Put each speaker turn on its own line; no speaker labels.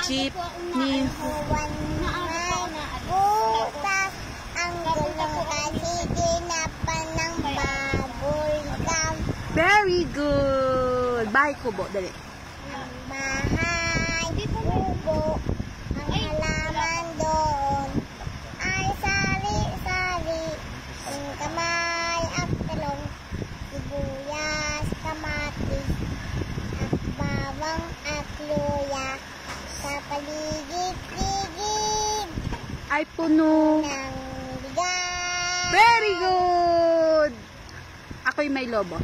Jeep ni
butas ang gulong kasi ginapan ng bubble gum.
Very good. Bahay kubo, dali.
Ang bahay kubo, ang halaman doon ay sari-sari. Ang kamay at talong, sibuyas, kamatis, at bawang at luya. Sa paligid-ligid
Ay puno.
ng bigas.
Very good. Ako'y may lobo.